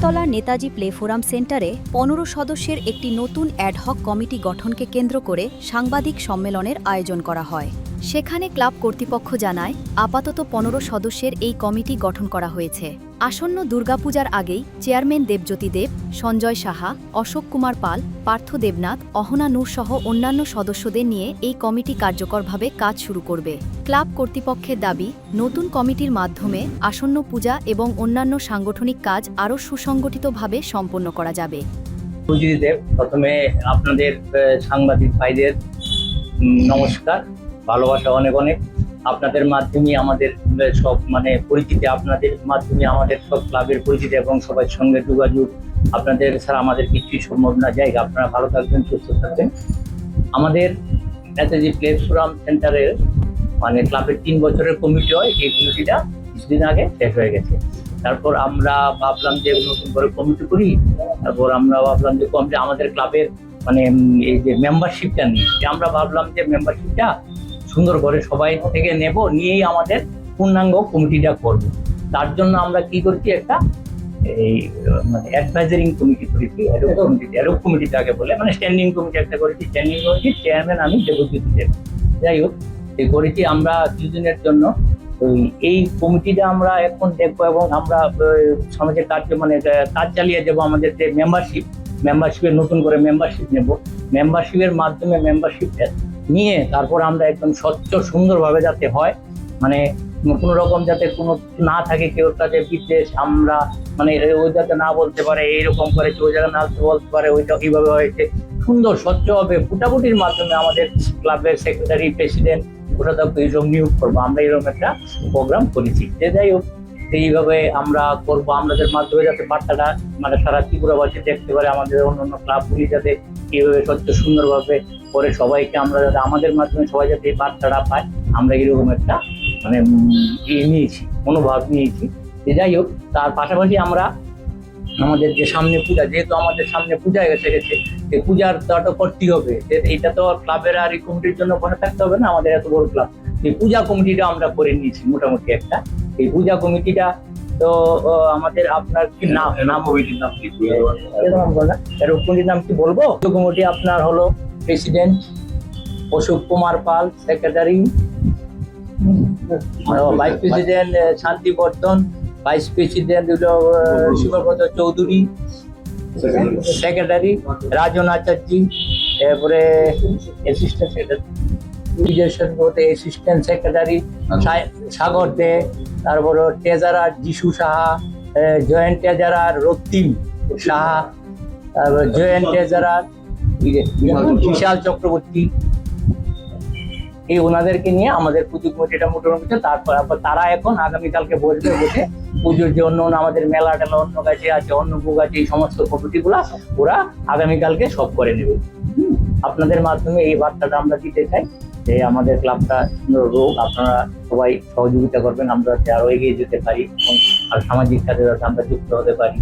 Agartala Netaji play forum সেন্টারে ১৫ সদস্যের একটি নতুন অ্যাডহক কমিটি গঠনকে কেন্দ্র করে সাংবাদিক সম্মেলনের আয়োজন করা হয়। সেখানে ক্লাব কর্তৃপক্ষ জানায়, আপাতত ১৫ সদস্যের এই কমিটি গঠন করা হয়েছে। আসন্ন দুর্গাপূজার আগেই চেয়ারম্যান দেবজ্যোতি দেব, সঞ্জয় সাহা, অশোক কুমার পাল, পার্থ দেবনাথ, অহনা নূর সহ অন্যান্য সদস্যদের নিয়ে এই কমিটি কার্যকরভাবে কাজ শুরু করবে। ক্লাব কর্তৃপক্ষের দাবি, নতুন কমিটির মাধ্যমে আসন্ন পূজা এবং অন্যান্য সাংগঠনিক কাজ আরও সুসংগঠিতভাবে সম্পন্ন করা যাবে। দেব, প্রথমে আপনাদের সাংবাদিক ভাইদের নমস্কার, ভালোবাসা অনেক অনেক। আপনাদের মাধ্যমে আমাদের সব পরিচিতি, আপনাদের মাধ্যমে আমাদের সব ক্লাবের পরিচিতি এবং সবার সঙ্গে যোগাযোগ। আপনাদের ছাড়া আমাদের কিছুই সম্ভব না। জায়গা আপনারা ভালো থাকবেন, সুস্থ থাকবেন। আমাদের নেতাজি প্লে ফোরাম সেন্টারের ক্লাবের 3 বছরের কমিটি হয়। এই কমিটিটা কিছুদিন আগে শেষ হয়ে গেছে। তারপর আমরা ভাবলাম যে নতুন করে কমিটি করি। তারপর আমরা ভাবলাম যে কমিটি আমাদের ক্লাবের এই যে মেম্বারশিপটা নিয়ে আমরা ভাবলাম যে মেম্বারশিপটা সুন্দর করে সবাই থেকে নেব, নিয়েই আমাদের পূর্ণাঙ্গ কমিটিটা করব। তার জন্য আমরা কি করছি, একটা এই অ্যাডভাইজারিং কমিটি করেছি। অ্যাডহক কমিটিটাকে বলে স্ট্যান্ডিং কমিটি একটা করেছি। স্ট্যান্ডিং কমিটির চেয়ারম্যান আমি দেবজ্যোতি দেব। যাই হোক, এই করেছি আমরা কিছুদিনের জন্য। এই কমিটিটা আমরা এখন দেখবো এবং আমরা সমাজের কাজ কাজ চালিয়ে যাবো। আমাদের যে মেম্বারশিপের নতুন করে মেম্বারশিপ নেব। মেম্বারশিপের মাধ্যমে মেম্বারশিপটা নিয়ে তারপর আমরা একদম স্বচ্ছ সুন্দরভাবে যাতে হয়, কোনো রকম যাতে কোনো না থাকে কেউ কাছে বিদ্বেষ, আমরা ওই যাতে না বলতে পারে এইরকম করেছে, ওই জায়গায় না বলতে পারে ওইটা কিভাবে হয়েছে, সুন্দর স্বচ্ছভাবে ফুটাফুটির মাধ্যমে আমাদের ক্লাবের সেক্রেটারি, প্রেসিডেন্ট, ওটা তো এইসব নিয়োগ করবো। আমরা এরকম একটা প্রোগ্রাম করেছি। যে যাই হোক, এইভাবে আমরা করবো। আমাদের মাধ্যমে যাতে বার্তাটা সারা ত্রিপুরাবাসী দেখতে পারে, আমাদের অন্যান্য ক্লাবগুলি যাতে এইভাবে স্বচ্ছ সুন্দরভাবে করে সবাইকে আমরা যাতে আমাদের মাধ্যমে সবাই যাতে এই বার্তাটা পায়, আমরা এরকম একটা নিয়েছি, মনোভাব নিয়েছি। যে যাই হোক, তার পাশাপাশি আমরা আমাদের যে সামনে পূজা, যেহেতু আমাদের সামনে পূজা এসে গেছে, এই পূজার তো করতেই হবে। এটা তো ক্লাবের আর এই কমিটির জন্য বসে থাকতে হবে না, আমাদের এত বড় ক্লাব। এই পূজা কমিটিটা আমরা করে নিয়েছি মোটামুটি একটা। এই পূজা কমিটিটা তো আমাদের আপনার কি নাম কমিটির নাম কি কমিটির নাম কি বলবো? কমিটি আপনার হলো president Ashok Kumar Pal, secretary vice president Shanti Bardhan, vice president Shibabrata Chowdhury, secretary Rajan Acharya, এরপরে assistant secretary, assistant secretary Sagar De, তারপরে treasurer Jishu Saha, joint treasurer Raktim Saha, তারপরে জয়েন্ট ট্রেজারার বিশাল চক্রবর্তী। এই ওনাদেরকে নিয়ে আমাদের পুজো কমিটিটা মোটামুটি। তারপর তারা এখন আগামীকালকে বসবে, বসে পুজোর যে অন্য আমাদের মেলা টেলা অন্য গাছে আছে, অন্য ভোগ আছে, এই সমস্ত কমিটিগুলা ওরা আগামীকালকে সব করে নেবে। আপনাদের মাধ্যমে এই বার্তাটা আমরা দিতে চাই যে আমাদের ক্লাবটা সুন্দর হোক, আপনারা সবাই সহযোগিতা করবেন, আমরা যাতে আরো এগিয়ে যেতে পারি এবং আর সামাজিক কাজে যাতে আমরা যুক্ত হতে পারি।